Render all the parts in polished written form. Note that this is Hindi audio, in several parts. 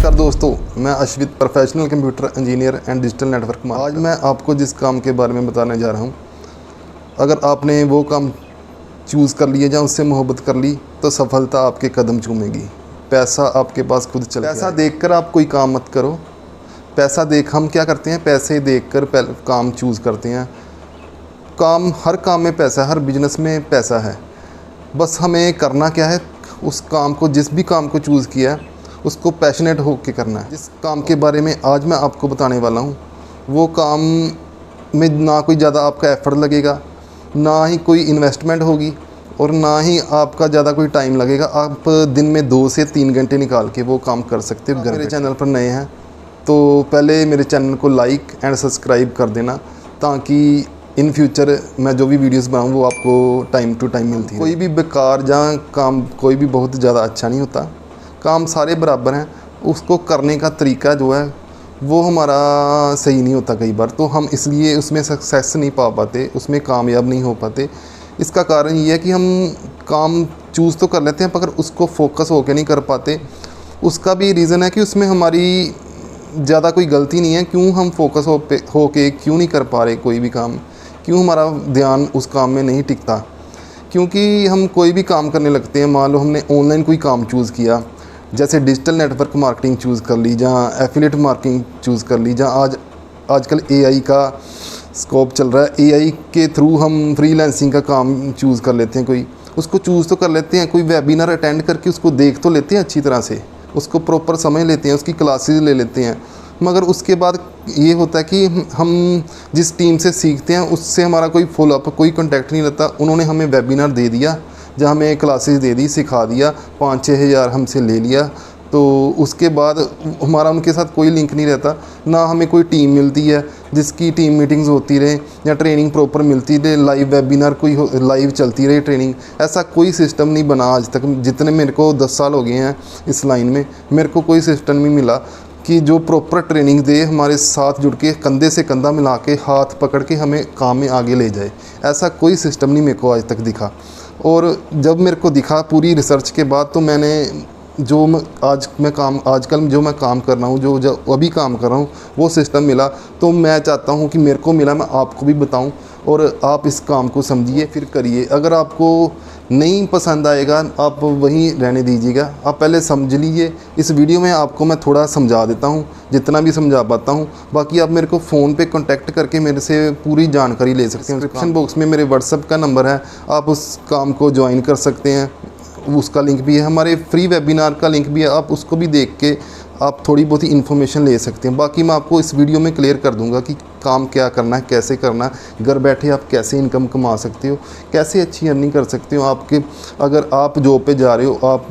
नमस्कार दोस्तों, मैं Ashwit professional computer engineer and digital network में आज मैं आपको जिस काम के बारे में बताने जा रहा हूं, अगर आपने वो काम चूज़ कर लिया या उससे मोहब्बत कर ली तो सफलता आपके कदम चूमेगी। पैसा आपके पास खुद चल पैसा देखकर आप कोई काम मत करो। पैसा देख हम क्या करते हैं, पैसे देखकर काम चूज़ करते हैं। हर काम में पैसा है, हर बिजनेस में पैसा है। बस हमें करना क्या है, उस काम को, जिस भी काम को चूज़ किया है उसको पैशनेट होकर करना है। जिस काम के बारे में आज मैं आपको बताने वाला हूँ वो काम में ना कोई ज़्यादा आपका एफ़र्ट लगेगा, ना ही कोई इन्वेस्टमेंट होगी और ना ही आपका ज़्यादा कोई टाइम लगेगा। आप दिन में 2 से 3 घंटे निकाल के वो काम कर सकते हो। मेरे चैनल पर नए हैं तो पहले मेरे चैनल को लाइक एंड सब्सक्राइब कर देना, ताकि इन फ्यूचर मैं जो भी वीडियोस बनाऊँ वो आपको टाइम टू टाइम मिलती है। कोई भी बेकार जहाँ काम कोई भी बहुत ज़्यादा अच्छा नहीं होता, काम सारे बराबर हैं। उसको करने का तरीका जो है वो हमारा सही नहीं होता कई बार, तो हम इसलिए उसमें सक्सेस नहीं पा पाते, उसमें कामयाब नहीं हो पाते। इसका कारण ये है कि हम काम चूज़ तो कर लेते हैं मगर उसको फोकस होकर नहीं कर पाते। उसका भी रीज़न है कि उसमें हमारी ज़्यादा कोई गलती नहीं है। क्यों हम फोकस हो के क्यों नहीं कर पा रहे कोई भी काम, क्यों हमारा ध्यान उस काम में नहीं टिकता? क्योंकि हम कोई भी काम करने लगते हैं, मान लो हमने ऑनलाइन कोई काम चूज़ किया, जैसे डिजिटल नेटवर्क मार्केटिंग चूज़ कर ली, जहाँ एफिलिएट मार्केटिंग चूज़ कर ली, जहाँ आजकल एआई का स्कोप चल रहा है। एआई के थ्रू हम फ्रीलांसिंग का काम चूज़ कर लेते हैं, कोई उसको चूज़ तो कर लेते हैं, कोई वेबिनार अटेंड करके उसको देख तो लेते हैं अच्छी तरह से, उसको प्रॉपर समझ लेते हैं, उसकी क्लासेस ले लेते हैं। मगर उसके बाद ये होता है कि हम जिस टीम से सीखते हैं उससे हमारा कोई फॉलोअप, कोई कॉन्टैक्ट नहीं रहता। उन्होंने हमें वेबिनार दे दिया, जहाँ हमें क्लासेस दे दी, सिखा दिया, 5-6 हज़ार हमसे ले लिया, तो उसके बाद हमारा उनके साथ कोई लिंक नहीं रहता। ना हमें कोई टीम मिलती है जिसकी टीम मीटिंग्स होती रहे या ट्रेनिंग प्रॉपर मिलती रहे, लाइव वेबिनार कोई लाइव चलती रहे ट्रेनिंग। ऐसा कोई सिस्टम नहीं बना आज तक। जितने मेरे को 10 साल हो गए हैं इस लाइन में, मेरे को कोई सिस्टम नहीं मिला कि जो प्रॉपर ट्रेनिंग दे, हमारे साथ जुड़ के कंधे से कंधा मिला के हाथ पकड़ के हमें काम में आगे ले जाए। ऐसा कोई सिस्टम नहीं मेरे को आज तक दिखा। और जब मेरे को दिखा पूरी रिसर्च के बाद, तो मैंने आजकल जो मैं काम कर रहा हूँ, जो अभी काम कर रहा हूँ, वो सिस्टम मिला। तो मैं चाहता हूँ कि मेरे को मिला, मैं आपको भी बताऊँ और आप इस काम को समझिए फिर करिए। अगर आपको नहीं पसंद आएगा आप वहीं रहने दीजिएगा, आप पहले समझ लीजिए। इस वीडियो में आपको मैं थोड़ा समझा देता हूँ, जितना भी समझा पाता हूँ। बाकी आप मेरे को फ़ोन पे कांटेक्ट करके मेरे से पूरी जानकारी ले सकते हैं। डिस्क्रिप्शन बॉक्स में मेरे व्हाट्सएप का नंबर है, आप उस काम को ज्वाइन कर सकते हैं, उसका लिंक भी है। हमारे फ्री वेबिनार का लिंक भी है, आप उसको भी देख के आप थोड़ी बहुत ही इन्फॉर्मेशन ले सकते हैं। बाकी मैं आपको इस वीडियो में क्लियर कर दूंगा कि काम क्या करना है, कैसे करना है, घर बैठे आप कैसे इनकम कमा सकते हो, कैसे अच्छी अर्निंग कर सकते हो। अगर आप जॉब पे जा रहे हो, आप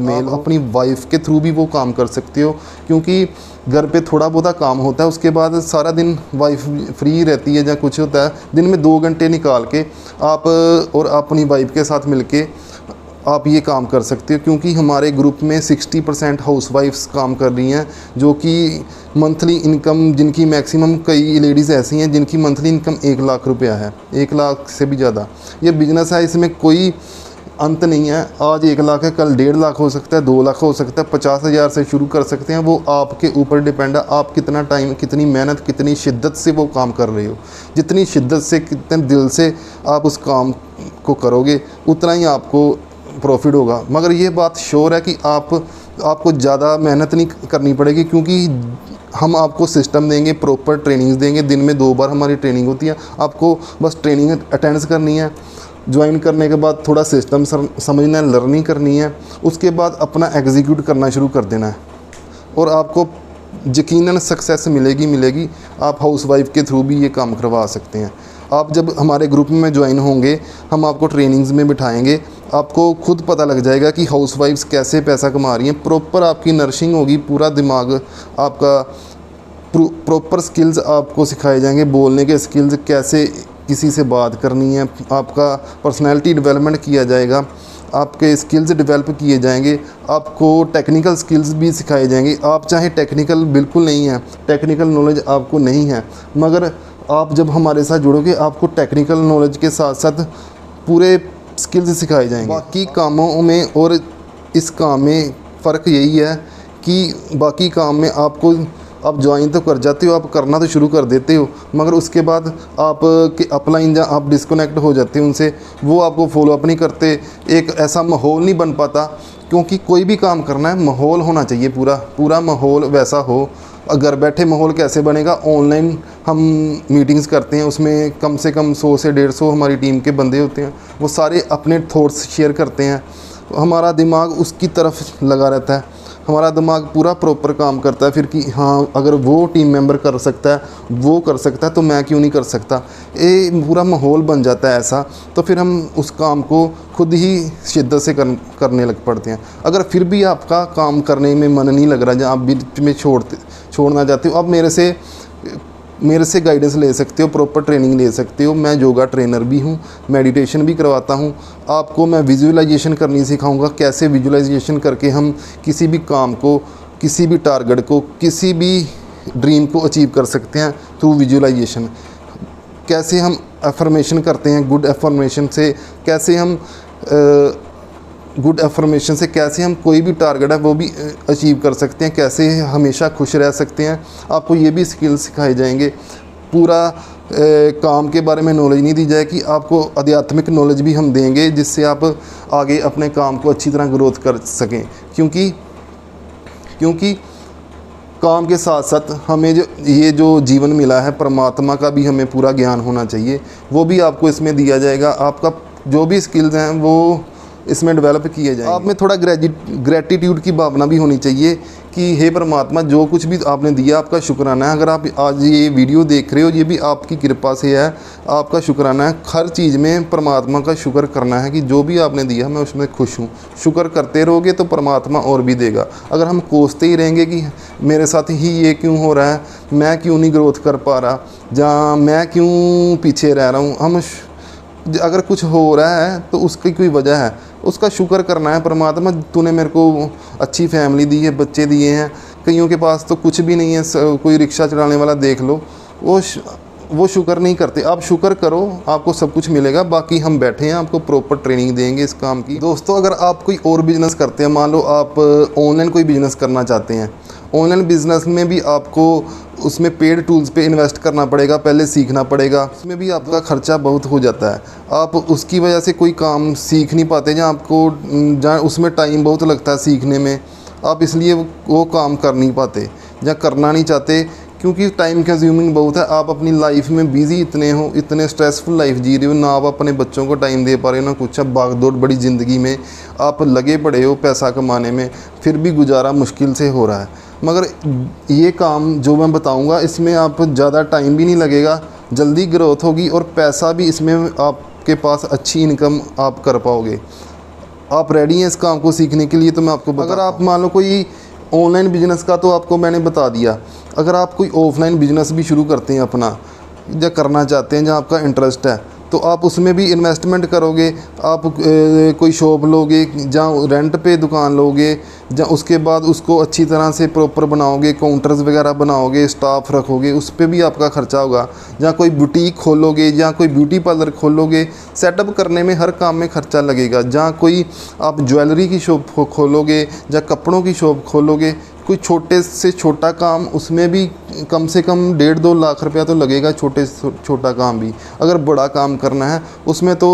मेल अपनी वाइफ के थ्रू भी वो काम कर सकते हो, क्योंकि घर पे थोड़ा बहुत काम होता है, उसके बाद सारा दिन वाइफ फ्री रहती है या कुछ होता है। दिन में 2 घंटे निकाल के आप और अपनी वाइफ के साथ मिलके आप ये काम कर सकते हो। क्योंकि हमारे ग्रुप में 60% हाउसवाइफ्स काम कर रही हैं, जो कि मंथली इनकम, जिनकी मैक्सिमम कई लेडीज़ ऐसी हैं जिनकी मंथली इनकम 1 लाख रुपया है, 1 लाख से भी ज़्यादा। ये बिजनेस है, इसमें कोई अंत नहीं है। आज 1 लाख है, कल 1.5 लाख हो सकता है, 2 लाख हो सकता है, 50 हज़ार से शुरू कर सकते हैं। वो आपके ऊपर डिपेंड है, आप कितना टाइम, कितनी मेहनत, कितनी शिद्दत से वो काम कर रहे हो। जितनी शिद्दत से, कितने दिल से आप उस काम को करोगे, उतना ही आपको प्रॉफिट होगा। मगर ये बात श्योर है कि आपको ज़्यादा मेहनत नहीं करनी पड़ेगी, क्योंकि हम आपको सिस्टम देंगे, प्रॉपर ट्रेनिंग्स देंगे। दिन में 2 बार हमारी ट्रेनिंग होती है, आपको बस ट्रेनिंग अटेंड करनी है। ज्वाइन करने के बाद थोड़ा सिस्टम समझना है, लर्निंग करनी है, उसके बाद अपना एग्जीक्यूट करना शुरू कर देना है और आपको यकीनन सक्सेस मिलेगी। आप हाउसवाइफ के थ्रू भी ये काम करवा सकते हैं। आप जब हमारे ग्रुप में ज्वाइन होंगे, हम आपको ट्रेनिंग्स में बिठाएंगे, आपको खुद पता लग जाएगा कि हाउसवाइफ्स कैसे पैसा कमा रही हैं। प्रॉपर आपकी नर्सिंग होगी, पूरा दिमाग आपका, प्रॉपर स्किल्स आपको सिखाए जाएंगे, बोलने के स्किल्स, कैसे किसी से बात करनी है, आपका पर्सनैलिटी डेवलपमेंट किया जाएगा, आपके स्किल्स डेवलप किए जाएंगे, आपको टेक्निकल स्किल्स भी सिखाए जाएंगे। आप चाहे टेक्निकल बिल्कुल नहीं है, टेक्निकल नॉलेज आपको नहीं है, मगर आप जब हमारे साथ जुड़ोगे आपको टेक्निकल नॉलेज के साथ साथ पूरे स्किल्स सिखाए जाएंगे। बाकी कामों में और इस काम में फ़र्क यही है कि बाकी काम में आपको आप ज्वाइन तो कर जाते हो, आप करना तो शुरू कर देते हो, मगर उसके बाद आप के अपलाइन या आप डिस्कनेक्ट हो जाते हो उनसे, वो आपको फॉलो अप नहीं करते, एक ऐसा माहौल नहीं बन पाता। क्योंकि कोई भी काम करना है माहौल होना चाहिए, पूरा माहौल वैसा हो। घर बैठे माहौल कैसे बनेगा? ऑनलाइन हम मीटिंग्स करते हैं, उसमें कम से कम 100 से 150 हमारी टीम के बंदे होते हैं, वो सारे अपने थॉट्स शेयर करते हैं, हमारा दिमाग उसकी तरफ लगा रहता है, हमारा दिमाग पूरा प्रॉपर काम करता है फिर कि हाँ अगर वो टीम मेंबर कर सकता है, वो कर सकता है, तो मैं क्यों नहीं कर सकता। ये पूरा माहौल बन जाता है ऐसा, तो फिर हम उस काम को खुद ही शिद्दत से करने लग पड़ते हैं। अगर फिर भी आपका काम करने में मन नहीं लग रहा, जहाँ आप बीच में छोड़ना चाहते हो, आप मेरे से गाइडेंस ले सकते हो, प्रॉपर ट्रेनिंग ले सकते हो। मैं योगा ट्रेनर भी हूँ, मेडिटेशन भी करवाता हूँ। आपको मैं विजुअलाइजेशन करनी सिखाऊंगा, कैसे विजुअलाइजेशन करके हम किसी भी काम को, किसी भी टारगेट को, किसी भी ड्रीम को अचीव कर सकते हैं थ्रू विजुअलाइजेशन। कैसे हम अफर्मेशन करते हैं, गुड अफर्मेशन से कैसे हम कैसे हम कोई भी टारगेट है वो भी अचीव कर सकते हैं, कैसे हमेशा खुश रह सकते हैं। आपको ये भी स्किल्स सिखाए जाएंगे। पूरा काम के बारे में नॉलेज नहीं दी जाएगी, आपको आध्यात्मिक नॉलेज भी हम देंगे, जिससे आप आगे अपने काम को अच्छी तरह ग्रोथ कर सकें। क्योंकि काम के साथ साथ हमें जो जीवन मिला है, परमात्मा का भी हमें पूरा ज्ञान होना चाहिए, वो भी आपको इसमें दिया जाएगा। आपका जो भी स्किल्स हैं वो इसमें डेवलप किए जाएंगे। आप में थोड़ा ग्रेटिट्यूड की भावना भी होनी चाहिए कि हे परमात्मा, जो कुछ भी आपने दिया आपका शुक्राना है। अगर आप आज ये वीडियो देख रहे हो, ये भी आपकी कृपा से है, आपका शुक्राना है। हर चीज़ में परमात्मा का शुक्र करना है कि जो भी आपने दिया मैं उसमें खुश हूँ। शुक्र करते रहोगे तो परमात्मा और भी देगा। अगर हम कोसते ही रहेंगे कि मेरे साथ ही ये क्यों हो रहा है, मैं क्यों नहीं ग्रोथ कर पा रहा, जहाँ मैं क्यों पीछे रह रहा हूँ, हम अगर कुछ हो रहा है तो उसकी कोई वजह है, उसका शुक्र करना है। परमात्मा तूने मेरे को अच्छी फैमिली दी है, बच्चे दिए हैं। कईयों के पास तो कुछ भी नहीं है, कोई रिक्शा चलाने वाला देख लो, वो शुक्र नहीं करते। आप शुक्र करो, आपको सब कुछ मिलेगा। बाकी हम बैठे हैं, आपको प्रॉपर ट्रेनिंग देंगे इस काम की। दोस्तों, अगर आप कोई और बिज़नेस करते हैं, मान लो आप ऑनलाइन कोई बिज़नेस करना चाहते हैं, ऑनलाइन बिज़नेस में भी आपको उसमें पेड टूल्स पे इन्वेस्ट करना पड़ेगा, पहले सीखना पड़ेगा, उसमें भी आपका ख़र्चा बहुत हो जाता है। आप उसकी वजह से कोई काम सीख नहीं पाते, जहाँ उसमें टाइम बहुत लगता है सीखने में, आप इसलिए वो काम कर नहीं पाते या करना नहीं चाहते, क्योंकि टाइम कंज्यूमिंग बहुत है। आप अपनी लाइफ में बिज़ी इतने हो, इतने स्ट्रेसफुल लाइफ जी रहे हो, ना आप अपने बच्चों को टाइम दे पा रहे हो, ना कुछ। अब भागदौड़ बड़ी ज़िंदगी में आप लगे पड़े हो पैसा कमाने में, फिर भी गुजारा मुश्किल से हो रहा है। मगर ये काम जो मैं बताऊंगा, इसमें आप ज़्यादा टाइम भी नहीं लगेगा, जल्दी ग्रोथ होगी और पैसा भी इसमें आपके पास अच्छी इनकम आप कर पाओगे। आप रेडी हैं इस काम को सीखने के लिए? तो मैं आपको अगर आप मान लो कोई ऑनलाइन बिजनेस का तो आपको मैंने बता दिया। अगर आप कोई ऑफलाइन बिजनेस भी शुरू करते हैं अपना, या करना चाहते हैं, जहाँ आपका इंटरेस्ट है, तो आप उसमें भी इन्वेस्टमेंट करोगे। आप कोई शॉप लोगे, जहाँ रेंट पे दुकान लोगे, जहाँ उसके बाद उसको अच्छी तरह से प्रॉपर बनाओगे, काउंटर्स वगैरह बनाओगे, स्टाफ रखोगे, उस पर भी आपका खर्चा होगा। जहाँ कोई बुटीक खोलोगे, जहाँ कोई ब्यूटी पार्लर खोलोगे, सेटअप करने में हर काम में खर्चा लगेगा। जहाँ कोई आप ज्वेलरी की शॉप खोलोगे, जहाँ कपड़ों की शॉप खोलोगे, कोई छोटे से छोटा काम, उसमें भी कम से कम 1.5-2 लाख रुपया तो लगेगा, छोटे से छोटा काम भी। अगर बड़ा काम करना है उसमें तो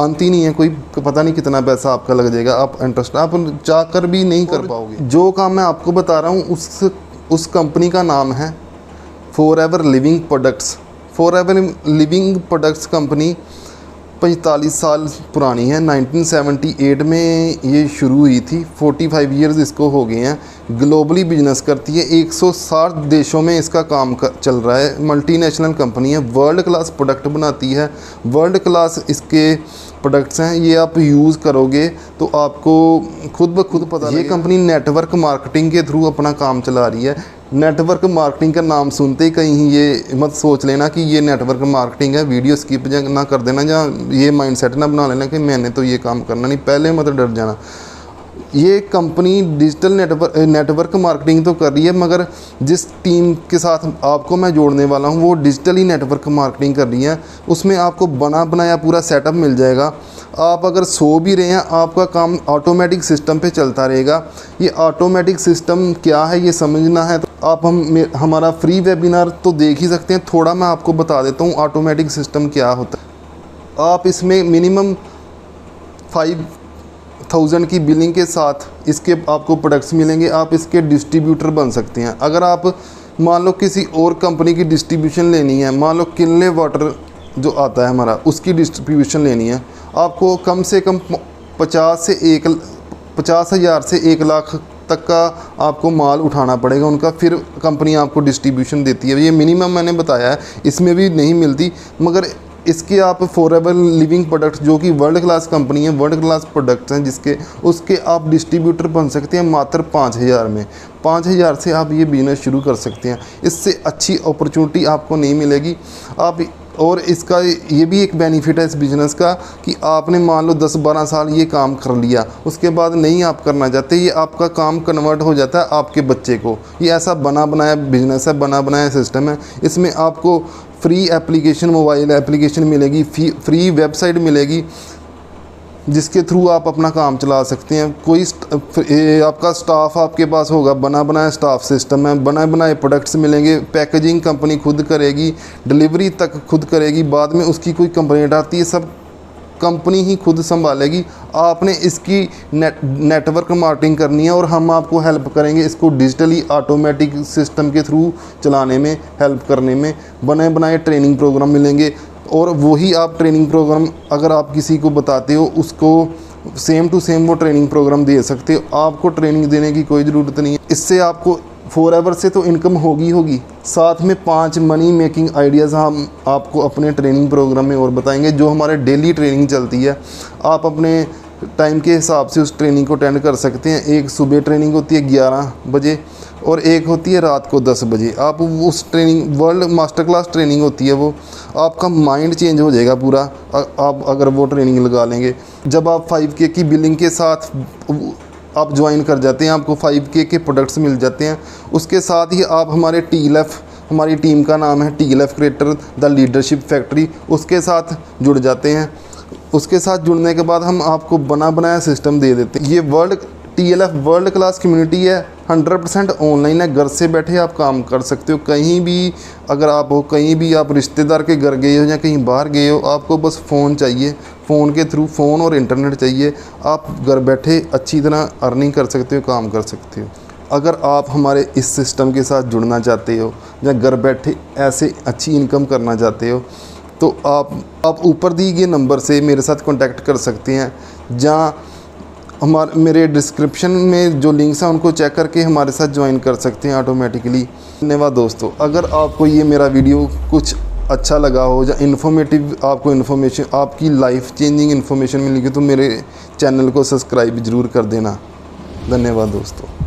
अंत ही नहीं है, कोई पता नहीं कितना पैसा आपका लग जाएगा। आप इंटरेस्ट आप चाहकर भी नहीं कर पाओगे। जो काम मैं आपको बता रहा हूँ उस कंपनी का नाम है forever living products. Forever living products company 45 साल पुरानी है। 1978 में ये शुरू हुई थी, 45 इयर्स इसको हो गए हैं। ग्लोबली बिजनेस करती है, 160 देशों में इसका काम चल रहा है। मल्टीनेशनल कंपनी है, वर्ल्ड क्लास प्रोडक्ट बनाती है, वर्ल्ड क्लास इसके प्रोडक्ट्स हैं। ये आप यूज़ करोगे तो आपको खुद ब खुद पता लगेगा। ये कंपनी नेटवर्क मार्केटिंग के थ्रू अपना काम चला रही है। नेटवर्क मार्केटिंग का नाम सुनते ही कहीं ये मत सोच लेना कि ये नेटवर्क मार्केटिंग है, वीडियो स्किप ना कर देना, या ये माइंडसेट ना बना लेना कि मैंने तो ये काम करना नहीं, पहले मत डर जाना। ये कंपनी डिजिटल नेटवर्क मार्केटिंग तो कर रही है, मगर जिस टीम के साथ आपको मैं जोड़ने वाला हूँ वो डिजिटली नेटवर्क मार्केटिंग कर रही है। उसमें आपको बना बनाया पूरा सेटअप मिल जाएगा। आप अगर सो भी रहे हैं आपका काम ऑटोमेटिक सिस्टम पे चलता रहेगा। ये ऑटोमेटिक सिस्टम क्या है ये समझना है तो आप हमारा फ्री वेबिनार तो देख ही सकते हैं। थोड़ा मैं आपको बता देता हूँ ऑटोमेटिक सिस्टम क्या होता है। आप इसमें मिनिमम 5000 की बिलिंग के साथ इसके आपको प्रोडक्ट्स मिलेंगे। आप इसके डिस्ट्रीब्यूटर बन सकते हैं। अगर आप मान लो किसी और कंपनी की डिस्ट्रीब्यूशन लेनी है, मान लो किनले वाटर जो आता है हमारा, उसकी डिस्ट्रीब्यूशन लेनी है, आपको कम से कम 50,000 से 1 लाख तक का आपको माल उठाना पड़ेगा उनका, फिर कंपनी आपको डिस्ट्रीब्यूशन देती है। ये मिनिमम मैंने बताया है, इसमें भी नहीं मिलती। मगर इसके आप फॉरएवर लिविंग प्रोडक्ट्स जो कि वर्ल्ड क्लास कंपनी है, वर्ल्ड क्लास प्रोडक्ट्स हैं जिसके, उसके आप डिस्ट्रीब्यूटर बन सकते हैं मात्र 5000 में। 5000 से आप ये बिजनेस शुरू कर सकते हैं। इससे अच्छी अपॉर्चुनिटी आपको नहीं मिलेगी। आप और इसका ये भी एक बेनिफिट है इस बिज़नेस का कि आपने मान लो 10-12 साल ये काम कर लिया, उसके बाद नहीं आप करना चाहते, ये आपका काम कन्वर्ट हो जाता है आपके बच्चे को। ये ऐसा बना बनाया बिज़नेस है, बना बनाया सिस्टम है। इसमें आपको फ्री एप्लीकेशन, मोबाइल एप्लीकेशन मिलेगी, फ्री वेबसाइट मिलेगी जिसके थ्रू आप अपना काम चला सकते हैं। कोई आपका स्टाफ आपके पास होगा, बना बनाया स्टाफ सिस्टम है, बना बनाए प्रोडक्ट्स मिलेंगे, पैकेजिंग कंपनी खुद करेगी, डिलीवरी तक खुद करेगी। बाद में उसकी कोई कंप्लेंट आती है सब कंपनी ही खुद संभालेगी। आपने इसकी नेटवर्क मार्केटिंग करनी है और हम आपको हेल्प करेंगे इसको डिजिटली ऑटोमेटिक सिस्टम के थ्रू चलाने में, हेल्प करने में। बने बनाए ट्रेनिंग प्रोग्राम मिलेंगे और वही आप ट्रेनिंग प्रोग्राम अगर आप किसी को बताते हो उसको सेम टू सेम वो ट्रेनिंग प्रोग्राम दे सकते हो। आपको ट्रेनिंग देने की कोई ज़रूरत नहीं है। इससे आपको फॉरएवर से तो इनकम होगी। साथ में 5 मनी मेकिंग आइडियाज़ हम आपको अपने ट्रेनिंग प्रोग्राम में और बताएंगे। जो हमारे डेली ट्रेनिंग चलती है, आप अपने टाइम के हिसाब से उस ट्रेनिंग को अटेंड कर सकते हैं। एक सुबह ट्रेनिंग होती है 11 बजे और एक होती है रात को 10 बजे। आप उस training world master class training होती है, वो आपका माइंड चेंज हो जाएगा पूरा आप अगर वो ट्रेनिंग लगा लेंगे। जब आप 5K की बिलिंग के साथ आप ज्वाइन कर जाते हैं, आपको 5K के प्रोडक्ट्स मिल जाते हैं। उसके साथ ही आप हमारे TLF, हमारी टीम का नाम है TLF creator the leadership factory, उसके साथ जुड़ जाते हैं। उसके साथ जुड़ने के बाद हम आपको बना बनाया सिस्टम दे देते हैं। ये TLF वर्ल्ड क्लास कम्युनिटी है, 100% ऑनलाइन है। घर से बैठे आप काम कर सकते हो। कहीं भी अगर आप हो, कहीं भी आप रिश्तेदार के घर गए हो या कहीं बाहर गए हो, आपको बस फ़ोन चाहिए, फ़ोन के थ्रू फ़ोन और इंटरनेट चाहिए, आप घर बैठे अच्छी तरह अर्निंग कर सकते हो, काम कर सकते हो। अगर आप हमारे इस सिस्टम के साथ जुड़ना चाहते हो या घर बैठे ऐसे अच्छी इनकम करना चाहते हो तो आप ऊपर दिए गए नंबर से मेरे साथ कॉन्टैक्ट कर सकते हैं। जहाँ मेरे डिस्क्रिप्शन में जो लिंक्स हैं उनको चेक करके हमारे साथ ज्वाइन कर सकते हैं ऑटोमेटिकली। धन्यवाद दोस्तों। अगर आपको ये मेरा वीडियो कुछ अच्छा लगा हो या इन्फॉर्मेटिव आपको इन्फॉर्मेशन, आपकी लाइफ चेंजिंग इन्फॉर्मेशन मिलेगी तो मेरे चैनल को सब्सक्राइब ज़रूर कर देना। धन्यवाद दोस्तों।